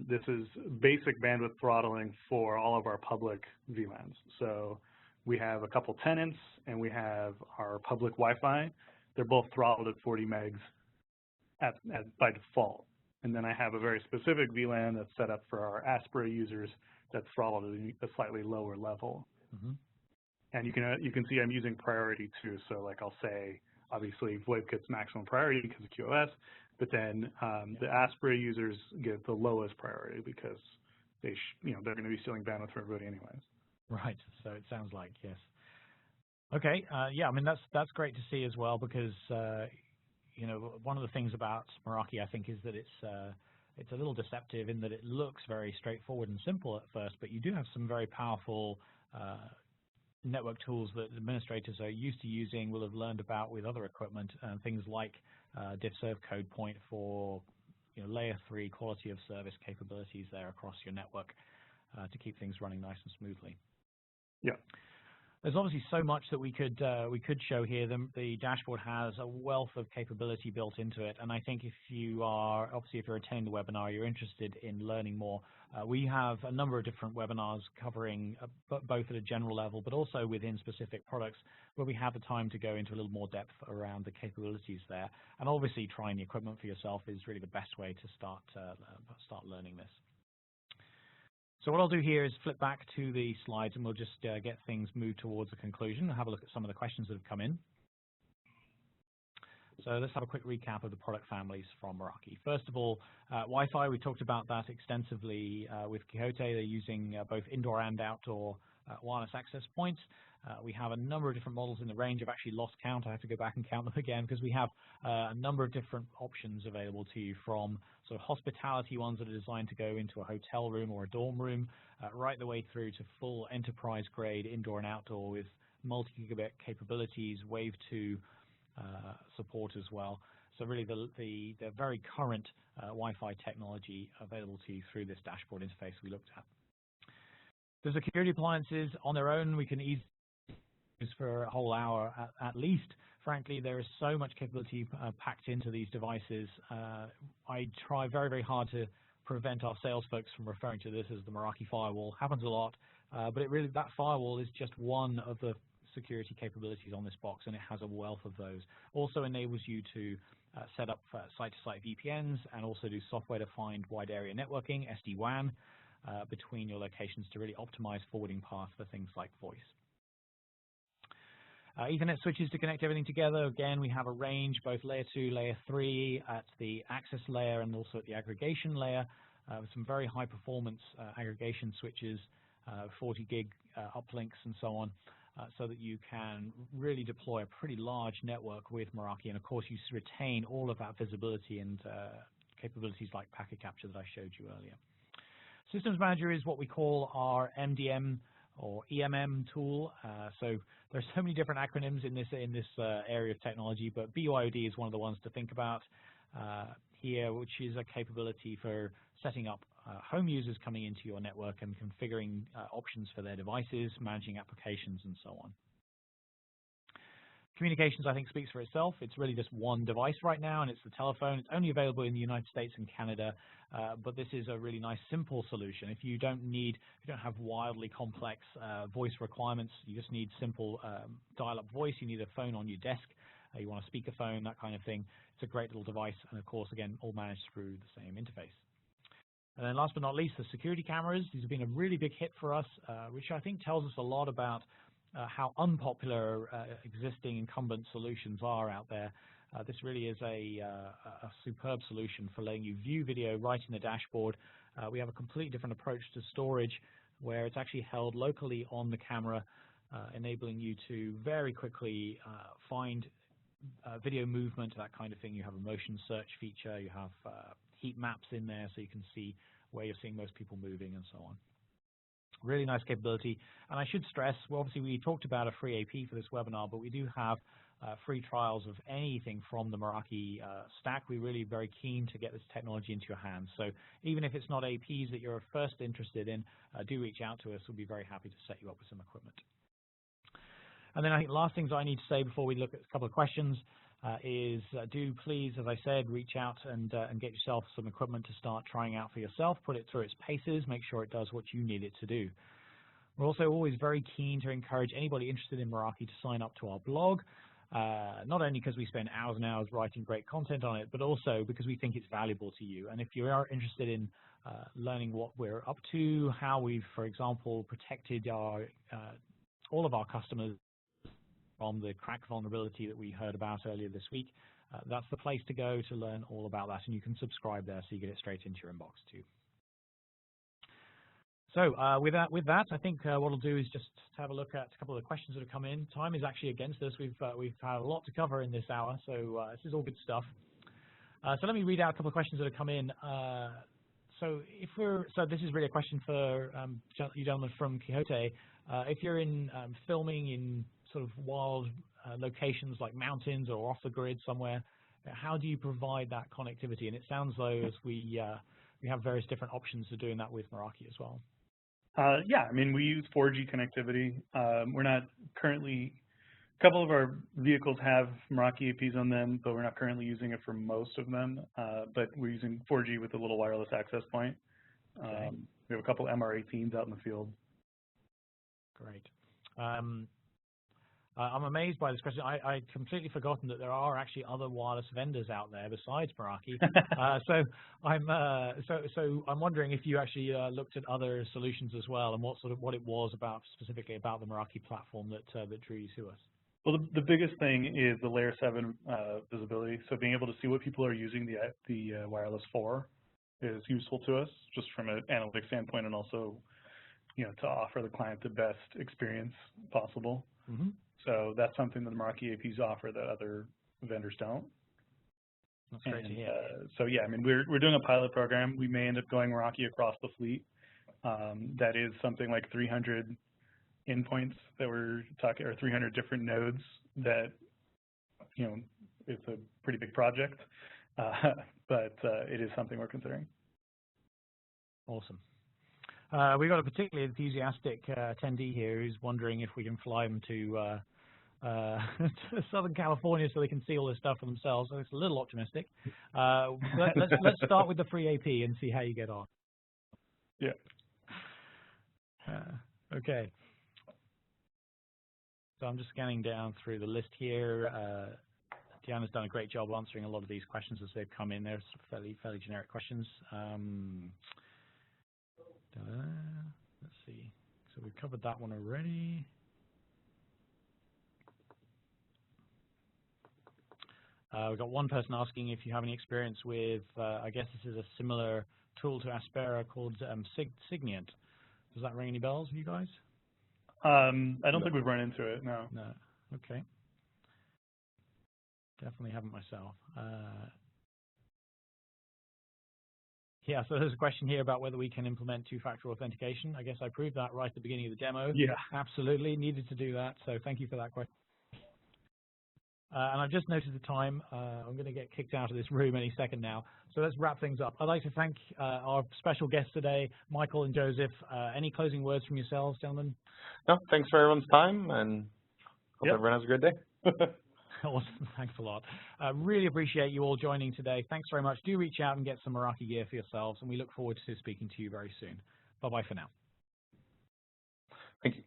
[SPEAKER 3] this is basic bandwidth throttling for all of our public VLANs. So we have a couple tenants, and we have our public Wi-Fi. They're both throttled at 40 megs by default. And then I have a very specific VLAN that's set up for our Aspera users that's throttled at a slightly lower level.
[SPEAKER 1] Mm-hmm.
[SPEAKER 3] And you can see I'm using priority too. So like I'll say, obviously VoIP gets maximum priority because of QoS, but then the Aspera users get the lowest priority because they're going to be stealing bandwidth from everybody anyways.
[SPEAKER 1] Right. So it sounds like yes. Okay. Yeah. I mean that's great to see as well because. One of the things about Meraki, I think, is that it's a little deceptive in that it looks very straightforward and simple at first, but you do have some very powerful network tools that administrators are used to using, will have learned about with other equipment, and things like diffserv code point for layer 3 quality of service capabilities there across your network to keep things running nice and smoothly.
[SPEAKER 3] Yeah.
[SPEAKER 1] There's obviously so much that we could show here. The dashboard has a wealth of capability built into it, and I think if you're attending the webinar, you're interested in learning more. We have a number of different webinars covering both at a general level, but also within specific products where we have the time to go into a little more depth around the capabilities there. And obviously, trying the equipment for yourself is really the best way to start learning this. So what I'll do here is flip back to the slides, and we'll just get things moved towards a conclusion and have a look at some of the questions that have come in. So let's have a quick recap of the product families from Meraki. First of all, Wi-Fi, we talked about that extensively with Quixote. They're using both indoor and outdoor wireless access points. We have a number of different models in the range. I've actually lost count. I have to go back and count them again because we have a number of different options available to you, from sort of hospitality ones that are designed to go into a hotel room or a dorm room, right the way through to full enterprise-grade indoor and outdoor with multi-gigabit capabilities, Wave 2 support as well. So really the very current Wi-Fi technology available to you through this dashboard interface we looked at. The security appliances on their own, we can easily use for a whole hour at least. Frankly, there is so much capability packed into these devices. I try very, very hard to prevent our sales folks from referring to this as the Meraki firewall. Happens a lot, but that firewall is just one of the security capabilities on this box, and it has a wealth of those. Also enables you to set up site-to-site VPNs and also do software-defined wide area networking, SD-WAN, between your locations to really optimize forwarding paths for things like voice. Ethernet switches to connect everything together. Again, we have a range, both layer 2, layer 3, at the access layer and also at the aggregation layer, with some very high performance aggregation switches, 40 gig uplinks and so on, so that you can really deploy a pretty large network with Meraki. And of course, you retain all of that visibility and capabilities like packet capture that I showed you earlier. Systems Manager is what we call our MDM or EMM tool. So there's so many different acronyms in this area of technology, but BYOD is one of the ones to think about here, which is a capability for setting up home users coming into your network and configuring options for their devices, managing applications, and so on. Communications, I think, speaks for itself. It's really just one device right now, and it's the telephone. It's only available in the United States and Canada, but this is a really nice, simple solution. If you don't have wildly complex voice requirements, you just need simple dial-up voice. You need a phone on your desk. You want a speakerphone, that kind of thing. It's a great little device, and of course, again, all managed through the same interface. And then last but not least, the security cameras. These have been a really big hit for us, which I think tells us a lot about how unpopular existing incumbent solutions are out there. This really is a superb solution for letting you view video right in the dashboard. We have a completely different approach to storage, where it's actually held locally on the camera, enabling you to very quickly find video movement, that kind of thing. You have a motion search feature. You have heat maps in there, so you can see where you're seeing most people moving and so on. Really nice capability. And I should stress, well, obviously we talked about a free AP for this webinar, but we do have free trials of anything from the Meraki stack. We're really very keen to get this technology into your hands. So even if it's not APs that you're first interested in, do reach out to us. We'll be very happy to set you up with some equipment. And then I think last things I need to say before we look at a couple of questions is do please, as I said, reach out and get yourself some equipment to start trying out for yourself, put it through its paces, make sure it does what you need it to do. We're also always very keen to encourage anybody interested in Meraki to sign up to our blog, not only because we spend hours and hours writing great content on it, but also because we think it's valuable to you. And if you are interested in learning what we're up to, how we've, for example, protected all of our customers from the crack vulnerability that we heard about earlier this week, that's the place to go to learn all about that, and you can subscribe there so you get it straight into your inbox too. So with that, I think what I'll do is just have a look at a couple of the questions that have come in. Time is actually against us. We've had a lot to cover in this hour, so this is all good stuff. So let me read out a couple of questions that have come in. So this is really a question for you gentlemen from Quixote. If you're in filming in sort of wild locations like mountains or off the grid somewhere, how do you provide that connectivity? And it sounds though as we have various different options for doing that with Meraki as well.
[SPEAKER 3] Yeah, I mean, we use 4G connectivity. We're not currently, a couple of our vehicles have Meraki APs on them, but we're not currently using it for most of them. But we're using 4G with a little wireless access point.
[SPEAKER 1] Okay.
[SPEAKER 3] We have a couple MR18s out in the field.
[SPEAKER 1] Great. I'm amazed by this question. I'd completely forgotten that there are actually other wireless vendors out there besides Meraki. So I'm wondering if you actually looked at other solutions as well, and what it was specifically about the Meraki platform that drew you to us.
[SPEAKER 3] Well, the biggest thing is the layer 7 visibility. So being able to see what people are using the wireless for is useful to us, just from an analytics standpoint, and also, to offer the client the best experience possible.
[SPEAKER 1] Mm-hmm.
[SPEAKER 3] So that's something that the Meraki APs offer that other vendors don't.
[SPEAKER 1] That's great to hear.
[SPEAKER 3] So yeah, I mean, we're doing a pilot program. We may end up going Meraki across the fleet. That is something like 300 endpoints that we're talking, or 300 different nodes that, it's a pretty big project, but it is something we're considering.
[SPEAKER 1] Awesome. We've got a particularly enthusiastic attendee here who's wondering if we can fly them to Southern California so they can see all this stuff for themselves. So it's a little optimistic. Let's start with the free AP and see how you get on.
[SPEAKER 3] Yeah.
[SPEAKER 1] Okay. So I'm just scanning down through the list here. Deanna's done a great job answering a lot of these questions as they've come in. They're fairly generic questions. Let's see. So we've covered that one already. We've got one person asking if you have any experience with, I guess this is a similar tool to Aspera called Signient. Does that ring any bells with you guys?
[SPEAKER 3] I don't think we've run into it, no.
[SPEAKER 1] No. Okay. Definitely haven't myself. Yeah, so there's a question here about whether we can implement two-factor authentication. I guess I proved that right at the beginning of the demo.
[SPEAKER 3] Yeah.
[SPEAKER 1] Absolutely, needed to do that, so thank you for that question. And I've just noticed the time. I'm going to get kicked out of this room any second now. So let's wrap things up. I'd like to thank our special guests today, Michael and Joseph. Any closing words from yourselves, gentlemen?
[SPEAKER 2] No, thanks for everyone's time, and hope everyone has a great day.
[SPEAKER 1] Awesome. Thanks a lot. Really appreciate you all joining today. Thanks very much. Do reach out and get some Meraki gear for yourselves, and we look forward to speaking to you very soon. Bye-bye for now.
[SPEAKER 2] Thank you.